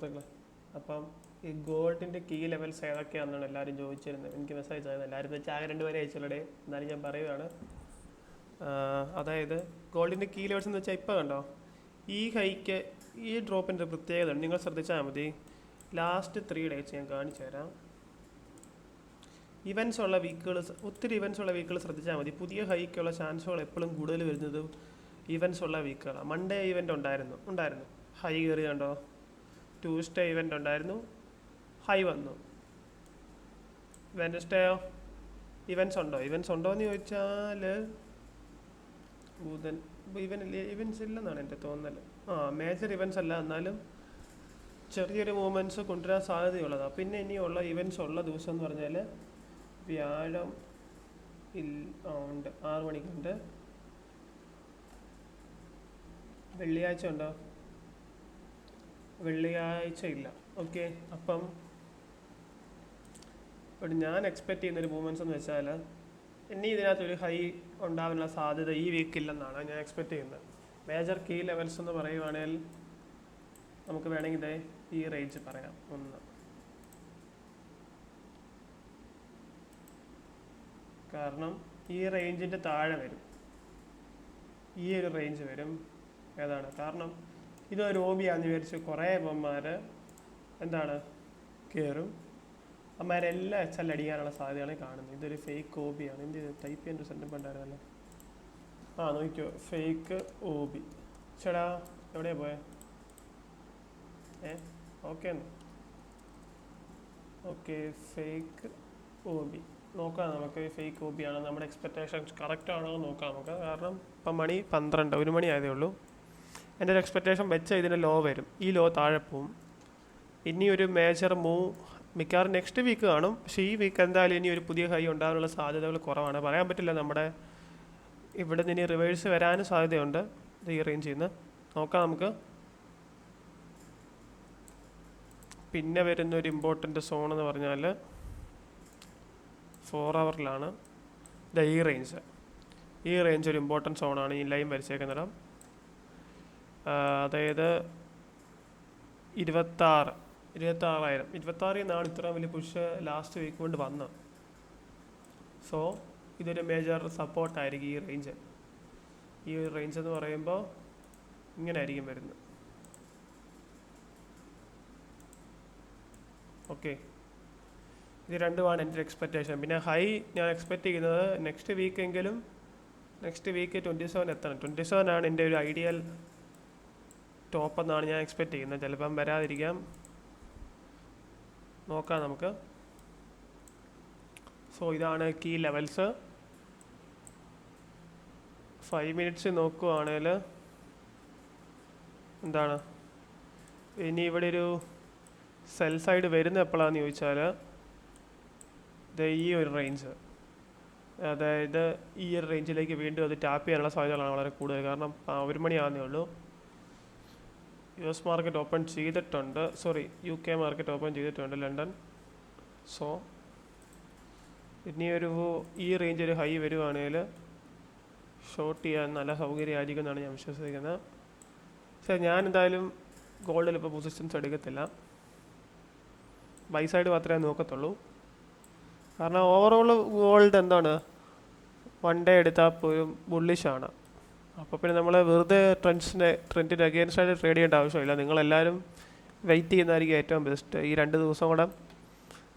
സുഹൃത്തുക്കളെ, അപ്പം ഈ ഗോൾഡിൻ്റെ കീ ലെവൽസ് ഏതൊക്കെയാണെന്നാണ് എല്ലാവരും ചോദിച്ചിരുന്നത്. എനിക്ക് മെസ്സേജ് ആയത് എല്ലാവരും വെച്ച് ആകെ 2 പേരെ അയച്ചുള്ളടേ. എന്നാലും ഞാൻ പറയുകയാണ്. അതായത് ഗോൾഡിൻ്റെ കീ ലെവൽസ് എന്ന് വെച്ചാൽ ഇപ്പോൾ കണ്ടോ, ഈ ഹൈക്ക് ഈ ഡ്രോപ്പിൻ്റെ പ്രത്യേകത നിങ്ങൾ ശ്രദ്ധിച്ചാൽ മതി. ലാസ്റ്റ് 3 ഡേയ്സ് ഞാൻ കാണിച്ചു തരാം. ഇവൻസ് ഉള്ള വീക്കുകൾ, ഒത്തിരി ഇവൻസ് ഉള്ള വീക്കുകൾ ശ്രദ്ധിച്ചാൽ മതി. പുതിയ ഹൈക്കുള്ള ചാൻസുകൾ എപ്പോഴും കൂടുതൽ വരുന്നത് ഇവൻസ് ഉള്ള വീക്കുകളാണ്. മൺഡേ ഇവൻ്റ് ഉണ്ടായിരുന്നു ഹൈ കയറി കണ്ടോ. ട്യൂസ്ഡേ ഇവൻ്റ് ഉണ്ടായിരുന്നു, ഹൈ വന്നു. വെനസ്ഡേയോ ഇവൻസ് ഉണ്ടോ എന്ന് ചോദിച്ചാൽ ബുധൻ ഇവൻസ് ഇല്ലെന്നാണ് എൻ്റെ തോന്നൽ. മേജർ ഇവൻസ് അല്ല, എന്നാലും ചെറിയൊരു മൂവ്മെൻറ്റ്സ് കൊണ്ടുവരാൻ സാധ്യതയുള്ളതാണ്. പിന്നെ ഇനിയുള്ള ഇവൻസ് ഉള്ള ദിവസം എന്ന് പറഞ്ഞാൽ വ്യാഴം ഉണ്ട്, 6 മണിക്കുണ്ട്. വെള്ളിയാഴ്ച ഉണ്ടോ? വെള്ളിയാഴ്ച ഇല്ല. ഓക്കെ, അപ്പം ഇവിടെ ഞാൻ എക്സ്പെക്റ്റ് ചെയ്യുന്നൊരു മൂവ്മെൻറ്റ്സ് എന്ന് വെച്ചാൽ ഇനി ഇതിനകത്തൊരു ഹൈ ഉണ്ടാവാനുള്ള സാധ്യത ഈ വീക്കില്ലെന്നാണ് ഞാൻ എക്സ്പെക്റ്റ് ചെയ്യുന്നത്. മേജർ കീ ലെവൽസ് എന്ന് പറയുവാണെങ്കിൽ നമുക്ക് വേണമെങ്കിൽ ഇതേ ഈ റേഞ്ച് പറയാം. 1, കാരണം ഈ റേഞ്ചിൻ്റെ താഴെ വരും, ഈ ഒരു റേഞ്ച് വരും. ഏതാണ് കാരണം? ഇതൊരു ഓബിയാന്ന് വിചാരിച്ച് കുറേ അമ്മമാർ എന്താണ് കയറും. അമ്മമാരെല്ലാം HL അടിക്കാനുള്ള സാധ്യതയാണ് കാണുന്നത്. ഇതൊരു ഫേക്ക് ഓബിയാണ്. എന്ത് ടൈപ്പ് ചെയ്യാൻ ഒരു സെൻറ്റൻസ് ഉണ്ടായിരുന്നല്ലോ. നോക്കിയോ, ഫേക്ക് ഓബി. ചേടാ എവിടെയാ പോയെ? ഓക്കെ ഫേക്ക് ഓബി നോക്കാം നമുക്ക്. ഫേക്ക് ഓബിയാണ്. നമ്മുടെ എക്സ്പെക്റ്റേഷൻസ് കറക്റ്റ് ആണോ എന്ന് നോക്കാം നമുക്ക്. കാരണം ഇപ്പം മണി 12, 1 മണി ആയതേ ഉള്ളൂ. എൻ്റെ ഒരു എക്സ്പെക്റ്റേഷൻ വെച്ചാൽ ഇതിന് ലോ വരും, ഈ ലോ താഴെ പോവും. ഇനി ഒരു മേജർ മൂവ് മിക്കവാറും നെക്സ്റ്റ് വീക്ക് കാണും. പക്ഷേ ഈ വീക്ക് എന്തായാലും ഇനി ഒരു പുതിയ ഹൈ ഉണ്ടാകാനുള്ള സാധ്യതകൾ കുറവാണ്. പറയാൻ പറ്റില്ല. നമ്മുടെ ഇവിടെ നിന്ന് ഇനി റിവേഴ്സ് വരാനും സാധ്യതയുണ്ട്. ഈ റേഞ്ചിൽ നിന്ന് നോക്കാം നമുക്ക്. പിന്നെ വരുന്നൊരു ഇമ്പോർട്ടൻ്റ് സോൺ എന്ന് പറഞ്ഞാൽ 4 ഹവറിലാണ്. ഈ റേഞ്ച് ഒരു ഇമ്പോർട്ടൻറ്റ് സോണാണ്. ഈ ലൈൻ വരച്ചേക്കുന്നിടം, അതായത് 26,000 എന്നാണ് ഇത്രയും വലിയ പുഷ് ലാസ്റ്റ് വീക്ക് കൊണ്ട് വന്നത്. സോ ഇതൊരു മേജർ സപ്പോർട്ടായിരിക്കും ഈ റേഞ്ച്. ഈ ഒരു റേഞ്ച് എന്ന് പറയുമ്പോൾ ഇങ്ങനെ ആയിരിക്കും വരുന്നത്. ഓക്കെ, ഇത് രണ്ടുമാണ് എൻ്റെ എക്സ്പെക്റ്റേഷൻ. പിന്നെ ഹൈ ഞാൻ എക്സ്പെക്റ്റ് ചെയ്യുന്നത് നെക്സ്റ്റ് വീക്ക് 27 എത്തണം. 27 എൻ്റെ ഒരു ഐഡിയൽ ടോപ്പ് എന്നാണ് ഞാൻ എക്സ്പെക്റ്റ് ചെയ്യുന്നത്. ചിലപ്പം വരാതിരിക്കാം, നോക്കാം നമുക്ക്. സോ ഇതാണ് കീ ലെവൽസ്. 5 മിനിറ്റ്സ് നോക്കുവാണെങ്കിൽ എന്താണ് ഇനി ഇവിടെ ഒരു സെൽ സൈഡ് വരുന്ന എപ്പോഴാണെന്ന് ചോദിച്ചാൽ ഈ ഒരു റേഞ്ച്, അതായത് ഈ ഒരു റേഞ്ചിലേക്ക് വീണ്ടും അത് ടാപ്പ് ചെയ്യാനുള്ള സാധ്യതകളാണ് വളരെ കൂടുതൽ. കാരണം 1 മണി ആകുന്നേ ഉള്ളൂ. US മാർക്കറ്റ് ഓപ്പൺ ചെയ്തിട്ടുണ്ട്, UK മാർക്കറ്റ് ഓപ്പൺ ചെയ്തിട്ടുണ്ട്, ലണ്ടൻ. സോ ഇനിയൊരു ഈ റേഞ്ച് ഒരു ഹൈ വരുവാണെങ്കിൽ ഷോർട്ട് ചെയ്യാൻ നല്ല സൗകര്യമായിരിക്കും എന്നാണ് ഞാൻ വിശ്വസിക്കുന്നത്. പക്ഷേ ഞാൻ എന്തായാലും ഗോൾഡിൽ ഇപ്പോൾ പൊസിഷൻസ് എടുക്കത്തില്ല. ബൈ സൈഡ് മാത്രമേ നോക്കത്തുള്ളൂ. കാരണം ഓവറോൾ ഗോൾഡ് എന്താണ് 1 ഡേ എടുത്താൽ പോലും ബുള്ളിഷാണ്. അപ്പോൾ പിന്നെ നമ്മൾ വെറുതെ ട്രെൻഡിന് അഗെയിൻസ്റ്റ് ആയിട്ട് ട്രേഡ് ചെയ്യേണ്ട ആവശ്യമില്ല. നിങ്ങളെല്ലാവരും വെയിറ്റ് ചെയ്യുന്നതായിരിക്കും ഏറ്റവും ബെസ്റ്റ്. ഈ 2 ദിവസം കൂടെ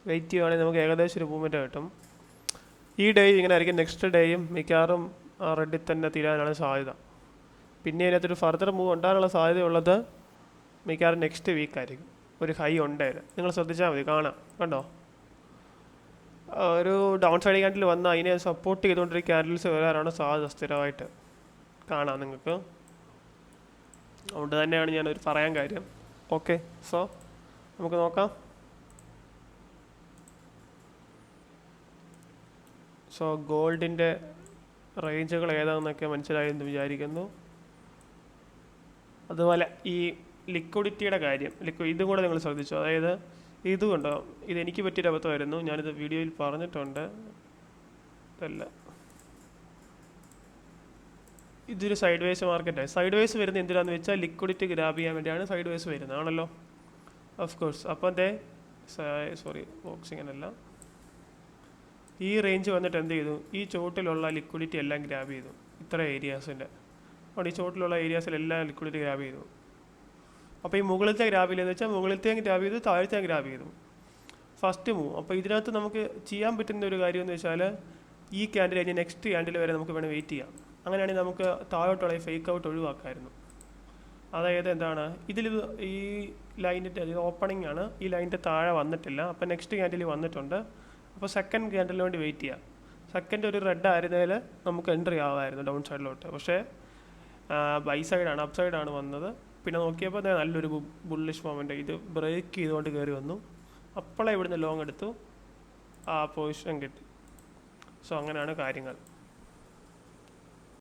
വെയിറ്റ് ചെയ്യുകയാണെങ്കിൽ നമുക്ക് ഏകദേശം ഒരു മൂവ്മെൻറ്റ് കിട്ടും. ഈ ഡേ ഇങ്ങനെ ആയിരിക്കും, നെക്സ്റ്റ് ഡേയും മിക്കവാറും റെഡിൽ തന്നെ തീരാനാണ് സാധ്യത. പിന്നെ അതിനകത്തൊരു ഫർദർ മൂവ് ഉണ്ടാകാനുള്ള സാധ്യതയുള്ളത് മിക്കവാറും നെക്സ്റ്റ് വീക്ക് ആയിരിക്കും. ഒരു ഹൈ ഉണ്ടായത് നിങ്ങൾ ശ്രദ്ധിച്ചാൽ മതി, കാണാം. കണ്ടോ, ഒരു ഡൗൺ സൈഡ് ക്യാൻഡിൽ വന്ന് അതിനെ സപ്പോർട്ട് ചെയ്തുകൊണ്ടൊരു ക്യാൻഡിൽസ് വരാനാണ് സാധ്യത സ്ഥിരമായിട്ട് കാണാം നിങ്ങൾക്ക്. അതുകൊണ്ട് തന്നെയാണ് ഞാനൊരു പറയാൻ കാര്യം. ഓക്കെ, സോ നമുക്ക് നോക്കാം. സോ ഗോൾഡിൻ്റെ റേഞ്ചുകൾ ഏതാണെന്നൊക്കെ മനസ്സിലായെന്ന് വിചാരിക്കുന്നു. അതുപോലെ ഈ ലിക്വിഡിറ്റിയുടെ കാര്യം, ഇതും കൂടെ നിങ്ങൾ ശ്രദ്ധിച്ചു. അതായത് ഇതുകൊണ്ടോ, ഇതെനിക്ക് പറ്റിയൊരു അബദ്ധമായിരുന്നു. ഞാനിത് വീഡിയോയിൽ പറഞ്ഞിട്ടുണ്ട്. ഇതൊരു സൈഡ് വേസ് മാർക്കറ്റാണ്. സൈഡ് വേസ് വരുന്നത് എന്തിനാണെന്ന് വെച്ചാൽ ലിക്വിഡിറ്റി ഗ്രാബ് ചെയ്യാൻ വേണ്ടിയാണ് സൈഡ് വേസ് വരുന്നത്, ആണല്ലോ. Of course. അപ്പോൾ ദേ സോറി ബോക്സിംഗ് അല്ല, ഈ റേഞ്ച് വന്നിട്ട് എന്ത് ചെയ്തു, ഈ ചോട്ടിലുള്ള ലിക്വിഡിറ്റി എല്ലാം ഗ്രാബ് ചെയ്തു. ഇത്ര ഏരിയാസിൻ്റെ അപ്പോൾ ഈ ചോട്ടിലുള്ള ഏരിയാസിലെല്ലാം ലിക്വിഡിറ്റി ഗ്രാബ് ചെയ്തു. അപ്പോൾ ഈ മുകളിലത്തെ ഗ്രാബ് ചെയ്തെന്ന് വെച്ചാൽ മുകളിലത്തെയും ഗ്രാബ് ചെയ്തു, താഴത്തെയും ഗ്രാബ് ചെയ്തു. First move. അപ്പോൾ ഇതിനകത്ത് നമുക്ക് ചെയ്യാൻ പറ്റുന്ന ഒരു കാര്യം എന്ന് വെച്ചാൽ ഈ ക്യാൻഡിൽ കഴിഞ്ഞ് നെക്സ്റ്റ് ക്യാൻഡിൽ വരെ നമുക്ക് വേണം വെയിറ്റ് ചെയ്യാം. അങ്ങനെയാണെങ്കിൽ നമുക്ക് താഴോട്ടുള്ള ഫേക്ക് ഔട്ട് ഒഴിവാക്കാമായിരുന്നു. അതായത് എന്താണ്, ഇതിൽ ഈ ലൈനിൻ്റെ ഓപ്പണിംഗ് ആണ്, ഈ ലൈനിൻ്റെ താഴെ വന്നിട്ടില്ല. അപ്പോൾ നെക്സ്റ്റ് ക്യാൻഡിൽ വന്നിട്ടുണ്ട്. അപ്പോൾ സെക്കൻഡ് ക്യാൻഡിലിന് വേണ്ടി വെയിറ്റ് ചെയ്യാം. സെക്കൻഡ് ഒരു റെഡ് ആയിരുന്നതിൽ നമുക്ക് എൻട്രി ആവാമായിരുന്നു ഡൗൺ സൈഡിലോട്ട്. പക്ഷേ ബൈ സൈഡാണ്, അപ്പ് സൈഡാണ് വന്നത്. പിന്നെ നോക്കിയപ്പോൾ നല്ലൊരു ബുള്ളിഷ് മൊമെൻ്റ്, ഇത് ബ്രേക്ക് ചെയ്തുകൊണ്ട് കയറി വന്നു. അപ്പോഴേ ഇവിടുന്ന് ലോങ് എടുത്തു, ആ പൊസിഷൻ കിട്ടി. സോ അങ്ങനെയാണ് കാര്യങ്ങൾ.